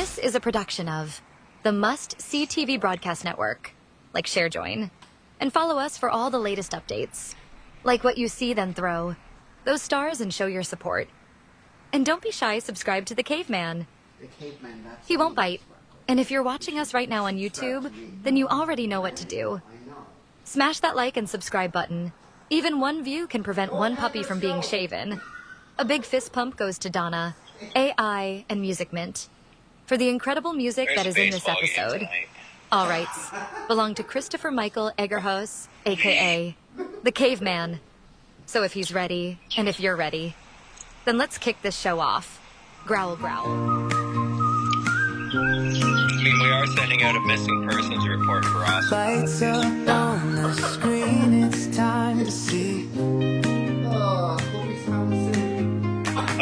This is a production of the Must See TV Broadcast Network, like ShareJoin, and follow us for all the latest updates. Like what you see, then throw those stars and show your support. And don't be shy, subscribe to the Caveman. He won't bite. And if you're watching us right now on YouTube, then you already know what to do. Smash that like and subscribe button. Even one view can prevent one puppy from being shaven. A big fist pump goes to Donna, AI, and Music Mint for the incredible music that is in this episode. All rights belong to Christopher Michael Egerhos, a.k.a. the Caveman. So if he's ready, and if you're ready, then let's kick this show off. Growl, growl. I mean, we are sending out a missing persons report for us. Lights up on the screen, it's time to see.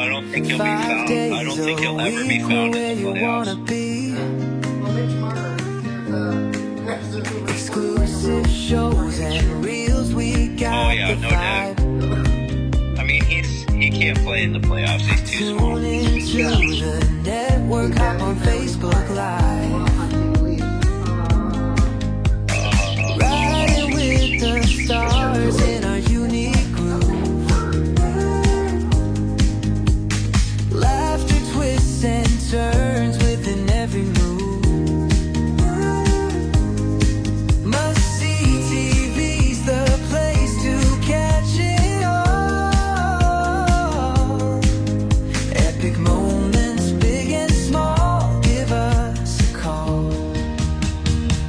I don't think he'll be found. I don't think he'll ever be found in the playoffs. Exclusive shows and reels, we got. Oh yeah, no doubt. I mean, he can't play in the playoffs. He's too small. Tune into the network, hop on Facebook Live. Riding with the stars in our unique groove. Laughter twists and turns within every move. Must see TV's the place to catch it all. Epic moments, big and small, give us a call.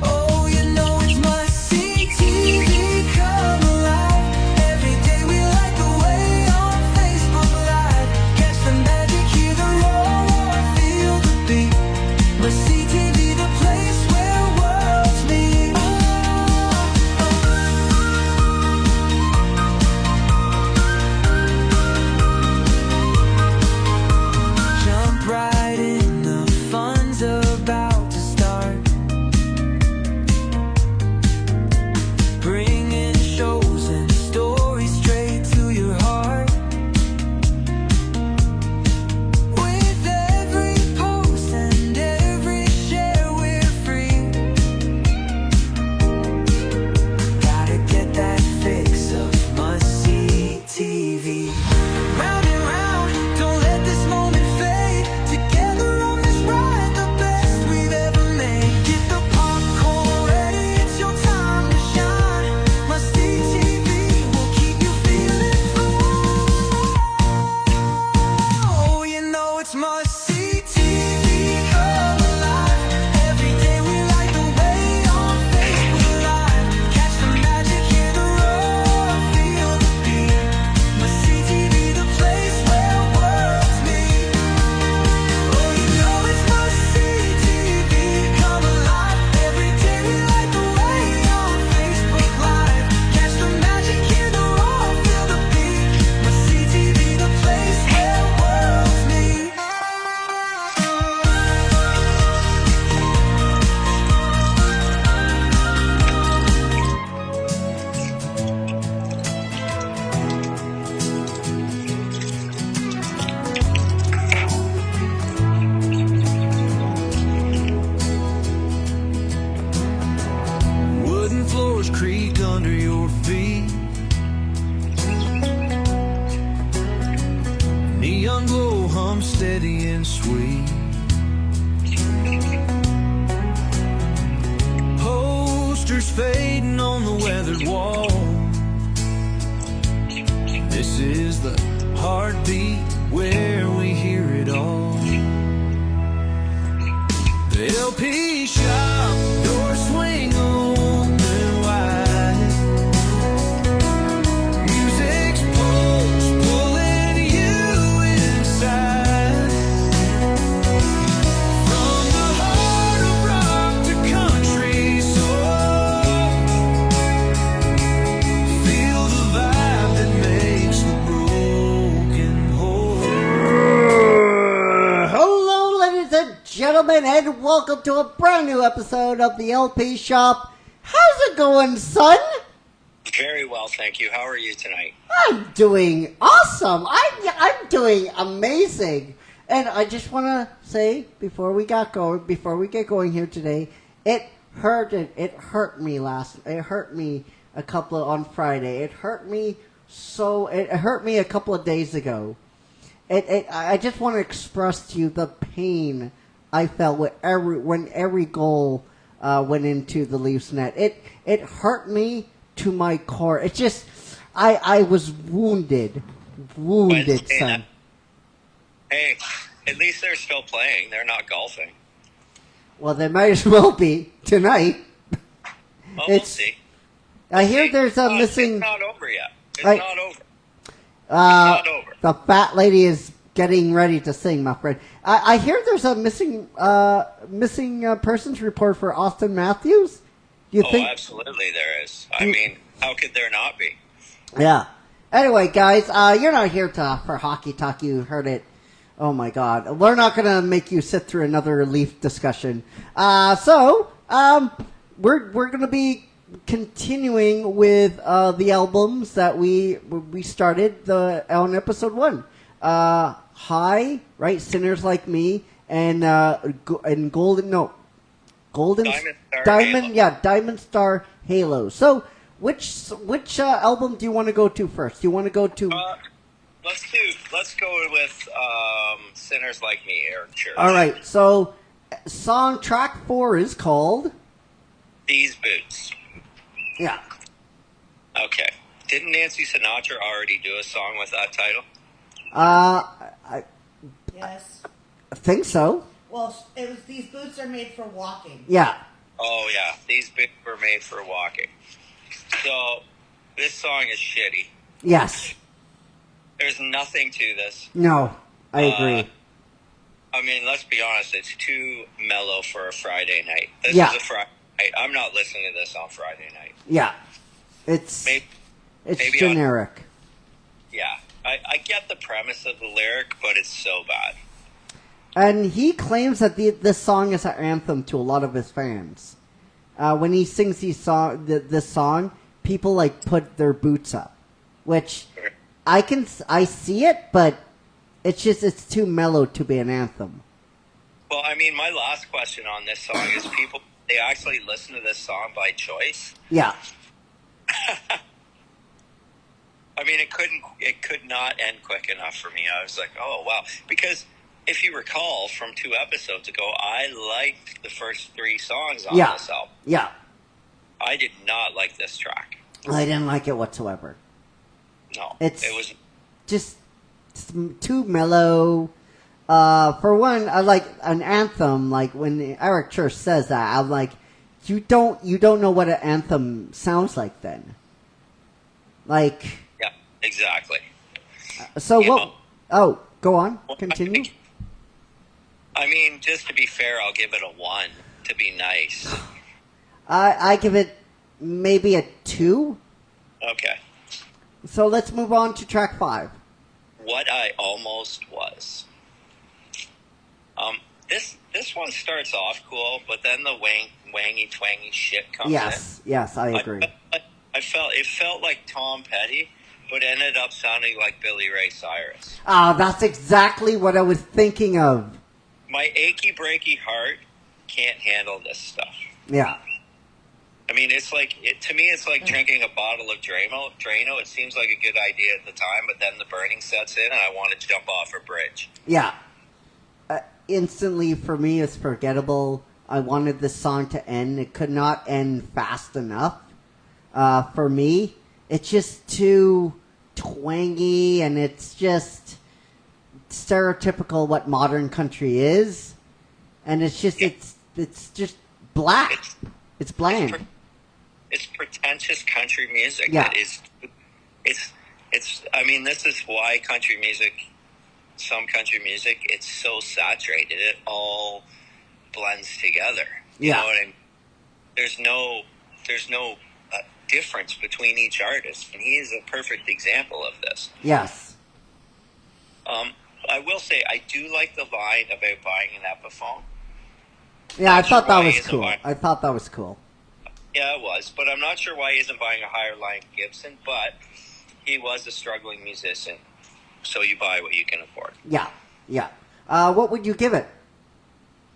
Oh, you know it's must see TV come alive. Every day we light the way on Facebook Live. Catch the magic, hear the roar, feel the beat. Must see TV, the place where worlds meet. Jump right in, the fun's about to start. Bringing shows and stories straight to your heart. With every post and every share, we're free. Gotta get that fix of must-see TV. Round and round, don't let this moment fade. Together on this ride, the best we've ever made. Get the popcorn ready, it's your time to shine. Must-see TV will keep you feeling fine. Oh, you know it's must-see TV come alive. Every day we light the way on Facebook Live. Catch the magic, hear the roar, feel the beat. Must-see TV, the place where worlds meet. Oh, you know it's must-see TV come alive. Every day we light the way on Facebook Live. Catch the magic, hear the roar, feel the beat. Must-see TV, the place where worlds meet. Wooden floors creak under your feet. Neon glow hum steady and sweet. Posters fading on the weathered wall. This is the heartbeat where we hear it all. The LP shop, doors swing open wide. Music's pulse pulling you inside. From the heart of rock to country soul, feel the vibe that makes the broken whole. Hello, ladies and gentlemen, and welcome to a brand new episode of the LP Shop. How's it going, son? Very well, thank you. How are you tonight? I'm doing awesome. I'm doing amazing. And I just want to say before we get going here today, it hurt me a couple on Friday. It hurt me a couple of days ago. I just want to express to you the pain I felt when every goal went into the Leafs net. It hurt me to my core. It just I was wounded, son. Hey, at least they're still playing. They're not golfing. Well, they might as well be tonight. Well, we'll see. I hear there's a missing. It's not over yet. It's not over. Not over. The fat lady is getting ready to sing, my friend. I hear there's a missing persons report for Austin Matthews. Do you think? Absolutely there is. I mean, how could there not be? Yeah. Anyway, guys, you're not here for hockey talk. You heard it. Oh my God, we're not gonna make you sit through another Leaf discussion. So we're gonna be continuing with the albums that we started on episode 1. High, right? Sinners Like Me and Golden Diamond Star Halo. Diamond Star Halo. So which album do you want to go to first? Do you want to go to? Let's go with Sinners Like Me, Eric Church. All right. So track 4 is called These Boots. Yeah. Okay. Didn't Nancy Sinatra already do a song with that title? I Yes. think so. Well, it was these boots are made for walking. Yeah. Oh yeah, these boots were made for walking. So this song is shitty. Yes. There's nothing to this. No, I agree. I mean, let's be honest. It's too mellow for a Friday night. This Yeah. is a Friday night. I'm not listening to this on Friday night. Yeah. It's maybe generic. Yeah. I get the premise of the lyric, but it's so bad. And he claims that this song is an anthem to a lot of his fans. When he sings this song, people like put their boots up, which I see it, but it's too mellow to be an anthem. Well, I mean, my last question on this song is they actually listen to this song by choice. Yeah. I mean, it could not end quick enough for me. I was like, oh, wow. Because if you recall from 2 episodes ago, I liked the first 3 songs on this album. Yeah. I did not like this track. I didn't like it whatsoever. No. It was just too mellow. For one, I like an anthem. Like when Eric Church says that, I'm like, you don't know what an anthem sounds like then. Like. Yeah, exactly. So what? Oh, go on. Continue. I mean, just to be fair, I'll give it a 1 to be nice. I give it maybe a 2. Okay. So let's move on to track 5. What I Almost Was. This one starts off cool, but then the wangy twangy shit comes in. Yes, I agree. It felt like Tom Petty, but ended up sounding like Billy Ray Cyrus. Oh, that's exactly what I was thinking of. My achy breaky heart can't handle this stuff. Yeah. I mean, to me, it's like drinking a bottle of Drano. It seems like a good idea at the time, but then the burning sets in, and I want to jump off a bridge. Yeah. Instantly, for me, it's forgettable. I wanted this song to end. It could not end fast enough. For me, it's just too twangy, and it's just stereotypical what modern country is. And it's just, it's just black. It's bland. It's pretentious country music. Yeah. I mean, this is why some country music, it's so saturated. It all blends together. You know what I mean? There's no difference between each artist, and he is a perfect example of this. Yes. I will say, I do like the line about buying an Epiphone. Yeah, I thought that why was he isn't cool. buying- I thought that was cool. Yeah, it was, but I'm not sure why he isn't buying a higher line Gibson, but he was a struggling musician, so you buy what you can afford. Yeah. What would you give it?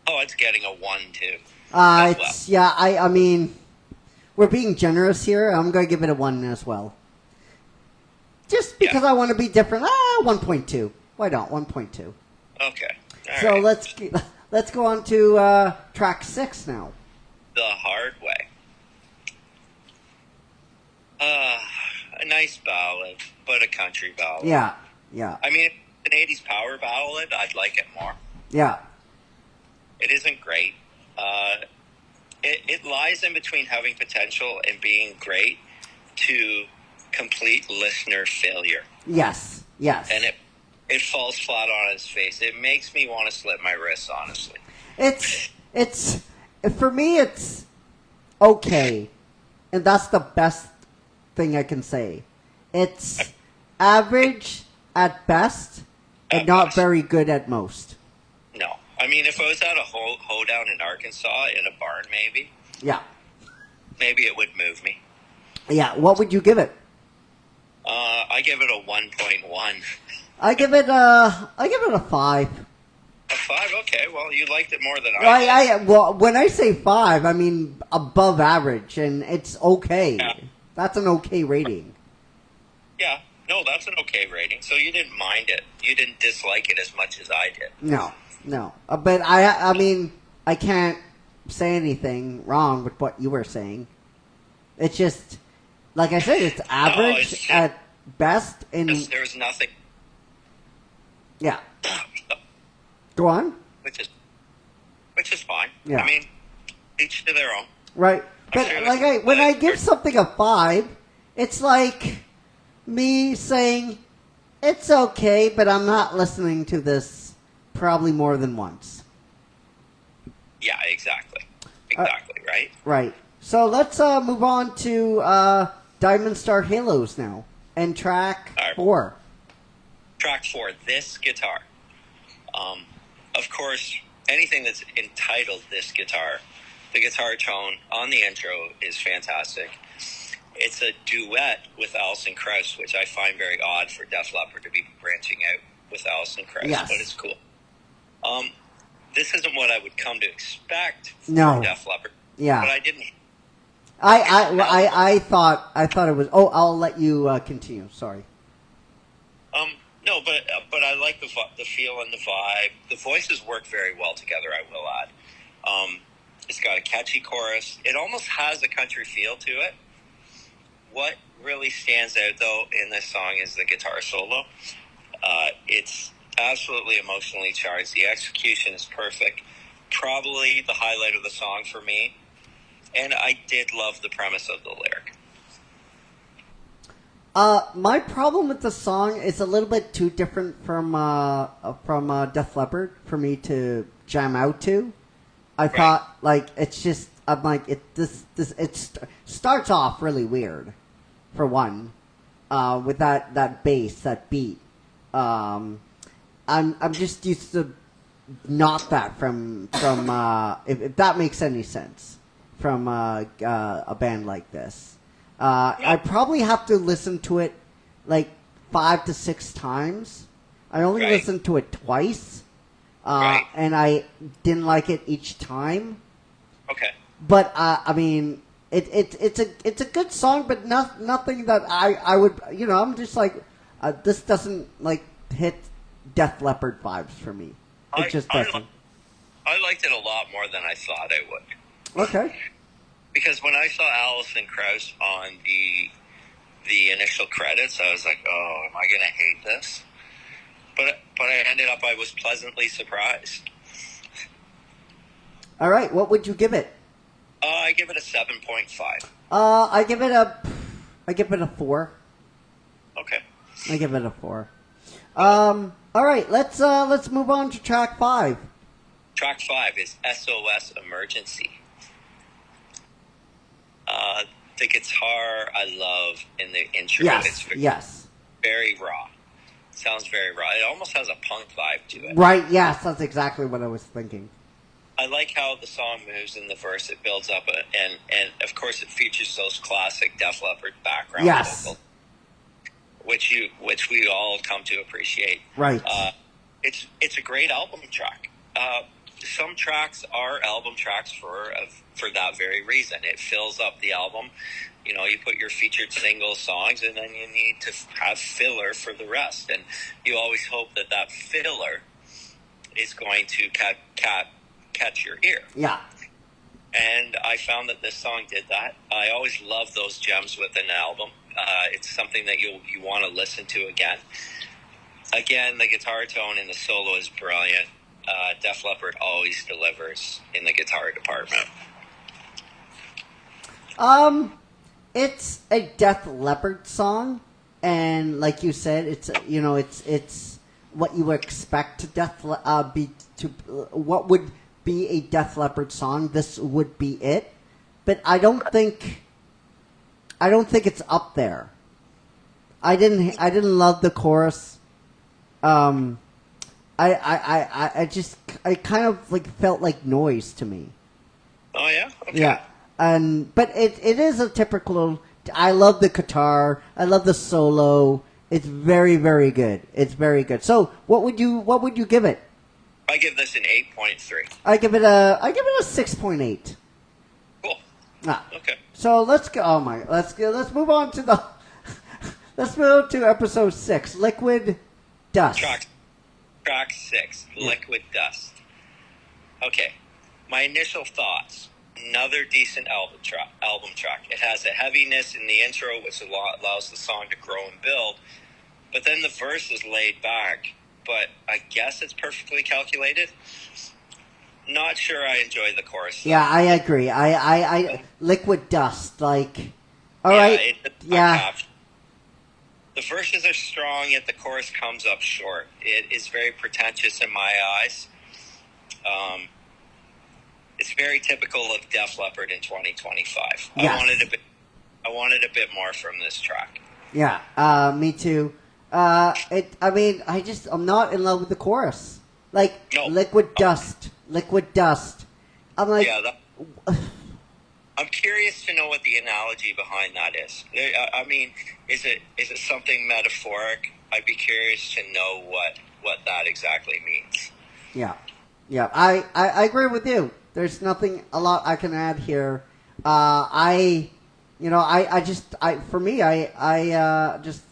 Oh, it's getting a 1 too. As well. It's yeah. I mean, we're being generous here. I'm going to give it a 1 as well. Just because Yeah. I want to be different. 1.2. Why not? 1.2. Okay. All So right. let's go on to track 6 now. The Hard Way. A nice ballad, but a country ballad. Yeah, yeah, I mean, if it's an 80s power ballad, I'd like it more. yeah, It isn't great. It lies in between having potential and being great to complete listener failure. yes, yes. And it falls flat on its face. It makes me want to slit my wrists, honestly. It's for me. It's okay, and that's the best thing I can say. It's average at best, and At not best. very good at most. No. I mean, if I was at a hoedown in Arkansas in a barn, Yeah, maybe it would move me. yeah. What would you give it? I give it a 1.1. I give it a 5. A 5? Okay, well, you liked it more than I did. Well, when I say 5, I mean above average, and it's okay. Yeah. That's an okay rating. Yeah, no, that's an okay rating. So you didn't mind it. You didn't dislike it as much as I did. No. But I mean, I can't say anything wrong with what you were saying. It's just, like I said, it's average it's- at best, and There's nothing, yeah. Go on. which is fine. Yeah. I mean, each to their own. Right. But sure like when I give something a 5, it's like me saying it's okay, but I'm not listening to this probably more than once. Yeah, exactly. Exactly, right? Right. So let's move on to Diamond Star Halos now, and track All right. 4. Track 4, This Guitar. Of course, anything that's entitled This Guitar, the guitar tone on the intro is fantastic. It's a duet with Alison Krauss, which I find very odd for Def Leppard to be branching out with Alison Krauss, Yes. but it's cool. This isn't what I would come to expect No. from Def Leppard, Yeah. but I didn't. I thought it was. Oh, I'll let you continue. Sorry. No, but I like the feel and the vibe. The voices work very well together, I will add. It's got a catchy chorus. It almost has a country feel to it. What really stands out, though, in this song is the guitar solo. It's absolutely emotionally charged. The execution is perfect. Probably the highlight of the song for me. And I did love the premise of the lyric. My problem with the song is a little bit too different from Def Leppard for me to jam out to. I thought like it's just I'm like starts off really weird, for one, with that bass, that beat. I'm just used to not that from if that makes any sense from a band like this. I probably have to listen to it like 5 to 6 times. I only Right. listened to it twice, Right. and I didn't like it each time. Okay. But I mean, it's a good song, but nothing that I would I'm just like this doesn't like hit Def Leppard vibes for me. It just doesn't. I liked it a lot more than I thought I would. Okay. Because when I saw Alison Krauss on the initial credits, I was like, "Oh, am I going to hate this?" But I ended up I was pleasantly surprised. All right. What would you give it? I give it a 7.5. I give it a 4. Okay. I give it a 4. All right. Let's move on to track 5. Track 5 is SOS Emergency. The guitar I love in the intro. Yes. It's Yes. very raw. Sounds very raw. It almost has a punk vibe to it. Right. Yes. That's exactly what I was thinking. I like how the song moves in the verse. It builds up, and of course it features those classic Def Leppard background Yes. vocals, which we all come to appreciate. Right. it's a great album track. Some tracks are album tracks for that very reason. It fills up the album. You know, you put your featured single songs, and then you need to have filler for the rest. And you always hope that that filler is going to catch your ear. Yeah. And I found that this song did that. I always love those gems within an album. It's something that you want to listen to again. Again, the guitar tone in the solo is brilliant. Def Leppard always delivers in the guitar department. It's a Def Leppard song, and like you said, it's it's what you would expect to what would be a Def Leppard song. This would be it, but I don't think it's up there. I didn't love the chorus. I kind of like felt like noise to me. Oh yeah, okay. Yeah, but it is a typical. I love the guitar. I love the solo. It's very, very good. It's very good. So, what would you give it? I give this an 8.3. I give it a 6.8. Cool. Ah. Okay. So let's go. Oh my! Let's move on to the. Let's move to episode 6, Liquid Dust. Track 6, Liquid Dust. Okay, my initial thoughts. Another decent album track. It has a heaviness in the intro, which allows the song to grow and build. But then the verse is laid back. But I guess it's perfectly calculated. Not sure I enjoy the chorus. Yeah, I agree. I Liquid Dust, like, all right, yeah. The verses are strong, yet the chorus comes up short. It is very pretentious in my eyes. It's very typical of Def Leppard in 2025. Yes. I wanted a bit more from this track. Yeah, me too. I'm not in love with the chorus. Like, No. Liquid Dust. I'm like, Yeah, I'm curious to know what the analogy behind that is. I mean, is it something metaphoric? I'd be curious to know what that exactly means. yeah. I agree with you. There's nothing a lot I can add here. Just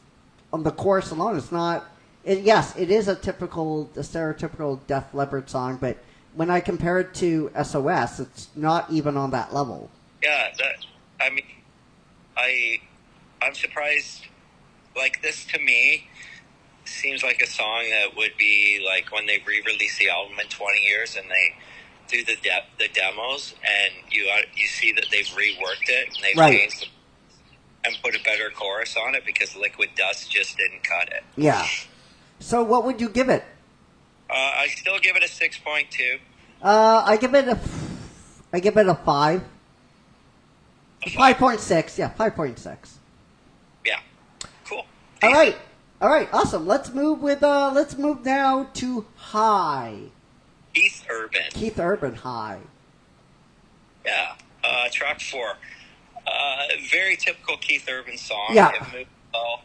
on the chorus alone, it's not. Yes, it is a stereotypical Def Leppard song, but when I compare it to SOS, it's not even on that level. Yeah, I'm surprised. Like, this to me seems like a song that would be like when they re-release the album in 20 years and they do the demos, and you see that they've reworked it and they've Right. changed and put a better chorus on it because Liquid Dust just didn't cut it. Yeah. So what would you give it? I still give it a 6.2. I give it a 5. A five. 5.6. Yeah, 5.6. Yeah, cool. All right, awesome. Let's move now to High. Keith Urban. High. Yeah. Track 4. Very typical Keith Urban song. Yeah. It moved well.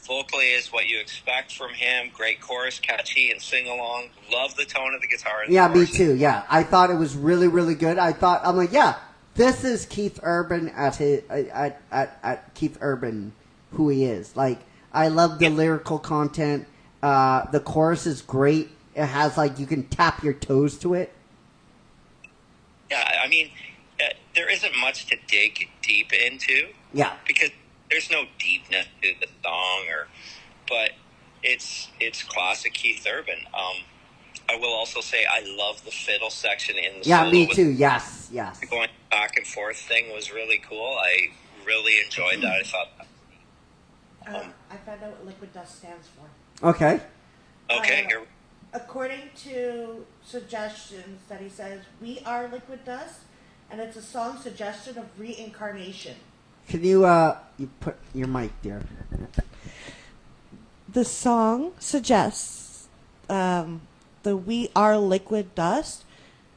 Vocally is what you expect from him. Great chorus, catchy, and sing along. Love the tone of the guitar. And Yeah, the me chorus. too. Yeah, I thought it was really, really good. I'm like, yeah, this is Keith Urban at Keith Urban, who he is. Like, I love the lyrical content. The chorus is great. It has, like, you can tap your toes to it. Yeah, I mean, there isn't much to dig deep into. Yeah. Because there's no deepness to the song, but it's classic Keith Urban. I will also say I love the fiddle section in the Yeah, solo. me too. Yes. The going back and forth thing was really cool. I really enjoyed that. I thought. I found out what Liquid Dust stands for. Okay. Okay, here. According to suggestions that he says, we are Liquid Dust, and it's a song suggestion of reincarnation. Can you put your mic there? The song suggests the We Are Liquid Dust,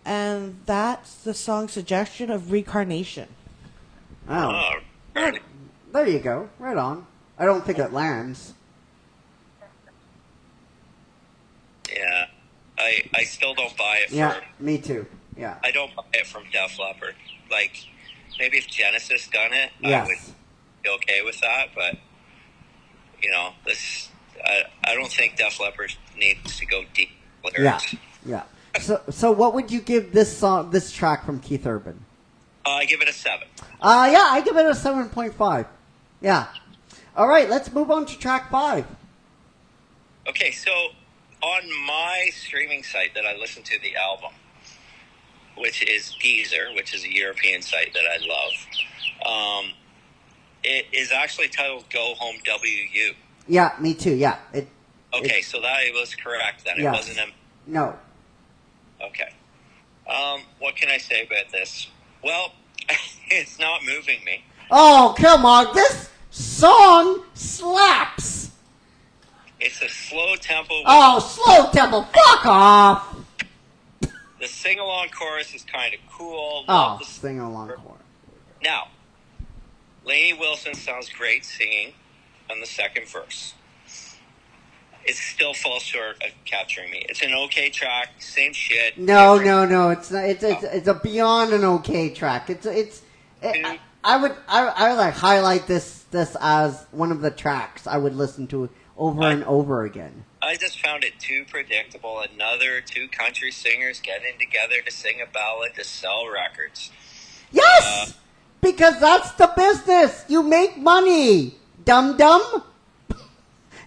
and that's the song suggestion of reincarnation. Oh. Right. There you go. Right on. I don't think it lands. I still don't buy it. Yeah, me too. Yeah. I don't buy it from Def Leppard. Like, maybe if Genesis done it, I would Yes. be okay with that. But you know, I don't think Def Leppard needs to go deep Yeah. lyrics. Yeah. So what would you give this track from Keith Urban? I give it a 7. Yeah, I give it a 7.5. Yeah. All right, let's move on to track 5. Okay, so on my streaming site that I listen to the album, which is Deezer, which is a European site that I love, it is actually titled Go Home WU. Yeah, me too. Yeah. Okay, so that was correct then. It Yes. wasn't a... No. Okay. What can I say about this? Well, it's not moving me. Oh, come on. This song slaps. It's a slow tempo. Oh, slow tempo. Fuck off. The sing-along chorus is kind of cool. Oh, Love the sing along chorus. Now, Lainey Wilson sounds great singing on the second verse. It still falls short of capturing me. It's an okay track, same shit. No, different- no, no. It's not. It's a beyond an okay track. I would like highlight this as one of the tracks I would listen to over and over again. I just found it too predictable. Another two country singers getting together to sing a ballad to sell records. Yes, because that's the business. You make money, dum dum.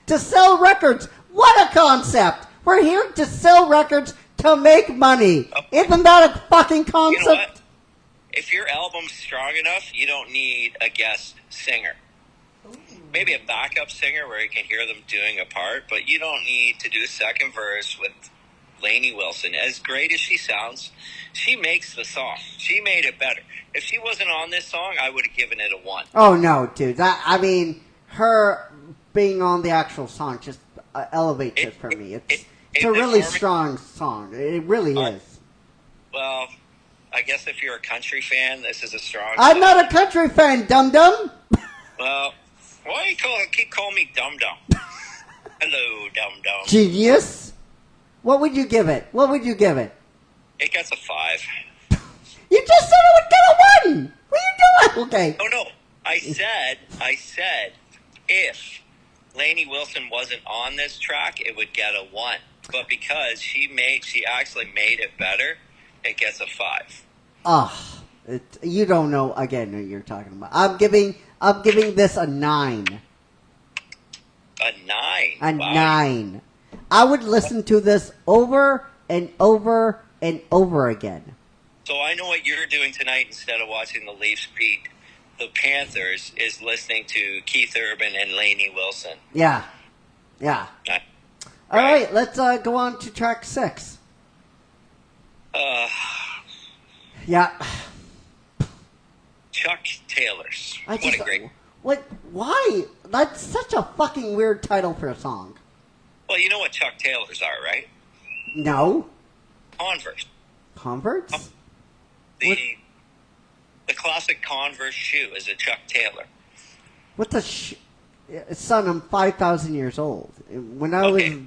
To sell records. What a concept. We're here to sell records to make money. Isn't that a fucking You know concept? what? If your album's strong enough, you don't need a guest singer. Maybe a backup singer where you can hear them doing a part, but you don't need to do a second verse with Lainey Wilson. As great as she sounds, she makes the song. She made it better. If she wasn't on this song, I would have given it a 1. Oh no, dude. Her being on the actual song just elevates it for me. It's a really strong song. It really is. Well, I guess if you're a country fan, this is a strong I'm song. not a country fan, dum dum. Well, why you keep calling me Dum Dum? Hello, Dum Dum. Genius. What would you give it? What would you give it? It gets a 5. You just said it would get a 1. What are you doing? Okay. Oh no, I said, if Lainey Wilson wasn't on this track, it would get a 1. But because she actually made it better, it gets a 5. You don't know again what you're talking about. I'm giving this a 9. A 9. A Wow. 9. I would listen to this over and over and over again. So I know what you're doing tonight instead of watching the Leafs beat the Panthers is listening to Keith Urban and Lainey Wilson. Yeah. Yeah. All right, let's go on to track 6. Yeah. Chuck Taylor's. I What a great... Why? That's such a fucking weird title for a song. Well, you know what Chuck Taylors are, right? No. Converse. Converts? The classic Converse shoe is a Chuck Taylor. What the son, I'm 5,000 years old. When I was... Okay.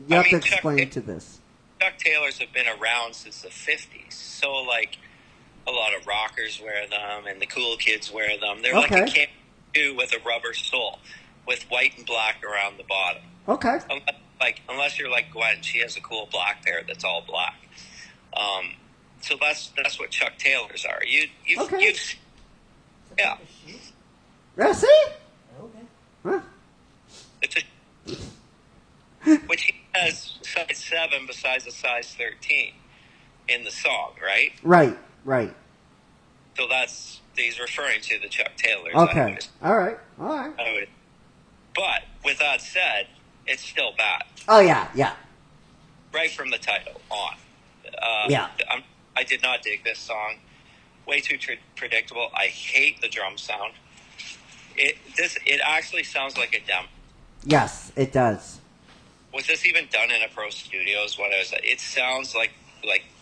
You have to Chuck explain to this. Chuck Taylors have been around since the 50s. So, like, a lot of rockers wear them and the cool kids wear them. They're like a camp shoe with a rubber sole with white and black around the bottom. Okay. Unless you're like Gwen, she has a cool black pair that's all black. So that's what Chuck Taylors are. Yeah. Yeah, see? Okay. Huh? It's which he has size 7 besides a size 13 in the song, right? Right. So he's referring to the Chuck Taylors. Okay. All right. But with that said, it's still bad. Oh, yeah. Right from the title on. Yeah. I did not dig this song. Way too predictable. I hate the drum sound. It actually sounds like a demo. Yes, it does. Was this even done in a pro studio? Is what I was. It sounds like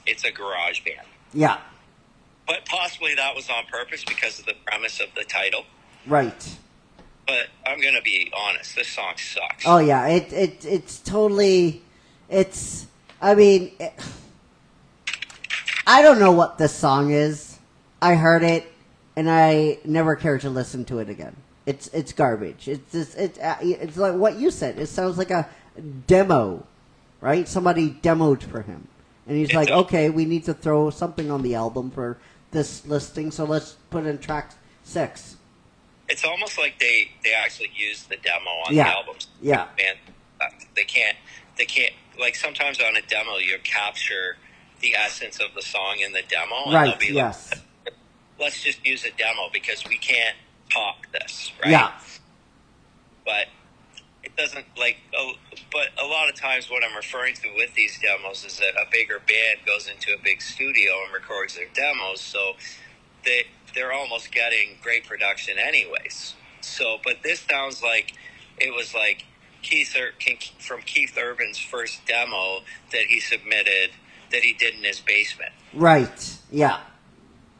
it's a garage band. Yeah. But possibly that was on purpose because of the premise of the title. Right. But I'm going to be honest. This song sucks. Oh, yeah. It's totally... It's... I mean, I don't know what this song is. I heard it, and I never cared to listen to it again. It's garbage. It's just, it's like what you said. It sounds like a demo, right? Somebody demoed for him, and he's like, okay, we need to throw something on the album for this listing, so let's put in track 6. It's almost like they actually used the demo on Yeah. the albums. Yeah. And they can't, like sometimes on a demo you capture the essence of the song in the demo. And Right, they'll be yes. like, let's just use a demo because we can't talk this, right? Yeah. But it doesn't but a lot of times what I'm referring to with these demos is that a bigger band goes into a big studio and records their demos, so they're almost getting great production anyways. So, but this sounds like it was like from Keith Urban's first demo that he submitted that he did in his basement, Right. Yeah.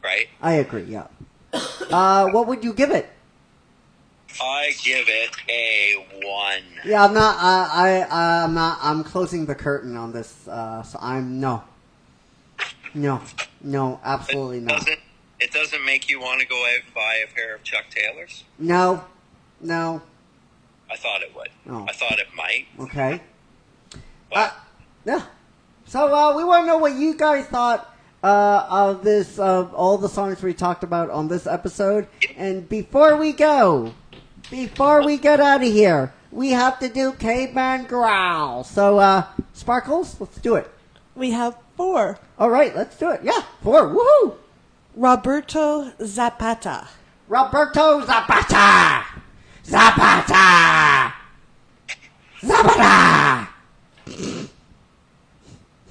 right? I agree. Yeah. What would you give it? I give it a 1. Yeah, I'm not. I'm not. I'm closing the curtain on this. So I'm no, absolutely not. It doesn't make you want to go out and buy a pair of Chuck Taylors? No. I thought it would. Oh. I thought it might. Okay. But Yeah. So we want to know what you guys thought of this, all the songs we talked about on this episode. And before we get out of here, we have to do Caveman Growl. So Sparkles, let's do it. We have 4. All right, let's do it. Yeah, 4. Woohoo! Roberto Zapata. Roberto Zapata! Zapata! Zapata!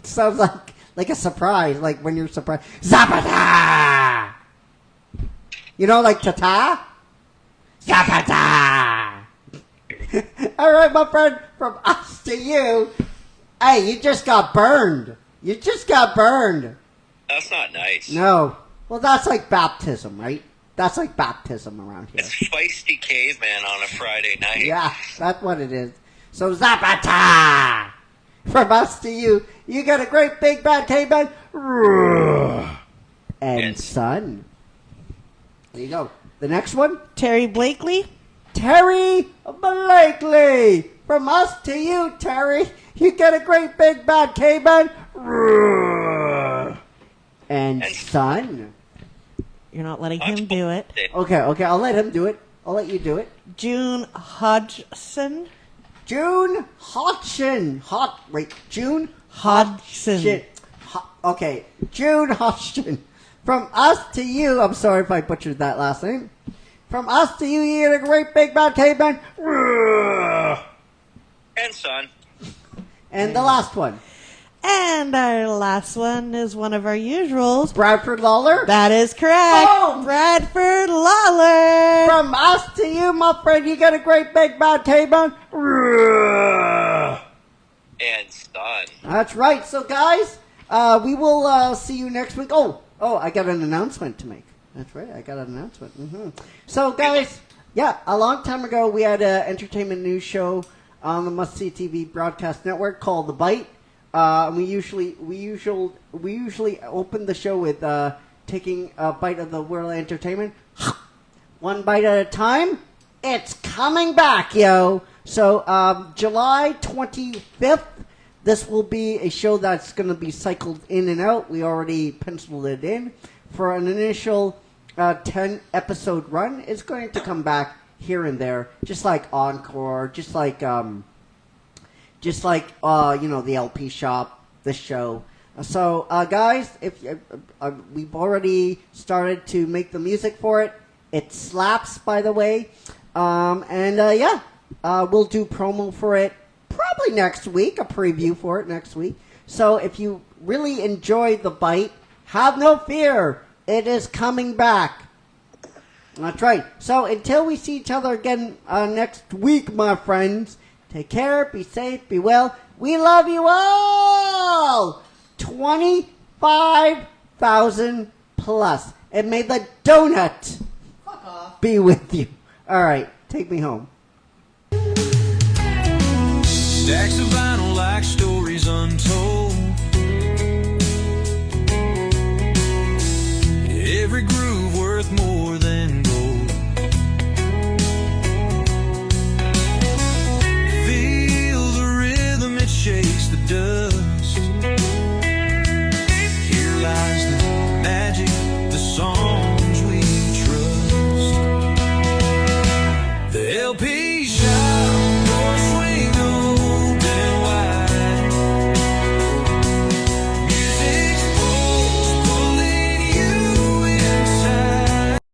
Sounds like a surprise, like when you're surprised. Zapata! You know, like ta-ta? Zapata! All right, my friend, from us to you. Hey, you just got burned. that's not nice. No. Well, that's like baptism, right? That's like baptism around here. It's feisty caveman on a Friday night. Yeah, that's what it is. So Zapata! From us to you, you got a great big bad caveman. And Yes. son. There you go. The next one, Terry Blakely. Terry Blakely. From us to you, Terry, you get a great big bad caveman. And son. You're not letting him do it. Okay, I'll let him do it. I'll let you do it. June Hodgson. June Hodgson. June Hodgson. Shit. Okay, June Hodgson. From us to you, I'm sorry if I butchered that last name. From us to you, you get a great big bad caveman. And son. And the last one, And our last one is one of our usuals. Bradford Lawler. That is correct. Oh! Bradford Lawler. From us to you, my friend, you get a great big bad caveman. And son. That's right. So, guys, we will see you next week. Oh, I got an announcement to make. That's right. I got an announcement. So, guys, yeah, a long time ago, we had an entertainment news show on the Must See TV broadcast network called The Bite. We usually open the show with taking a bite of the world of entertainment, one bite at a time. It's coming back, yo. So July 25th, this will be a show that's going to be cycled in and out. We already penciled it in for an initial 10 episode run. It's going to come back here and there, just like Encore, just like the LP shop, the show. So guys, if we've already started to make the music for it. It slaps, by the way. We'll do promo for it probably next week, a preview for it next week. So if you really enjoyed The Bite, have no fear. It is coming back. That's right. So until we see each other again next week, my friends, take care, be safe, be well. We love you all! 25,000 plus. And may the donut be with you. All right, take me home. Stacks of vinyl like stories untold. Every group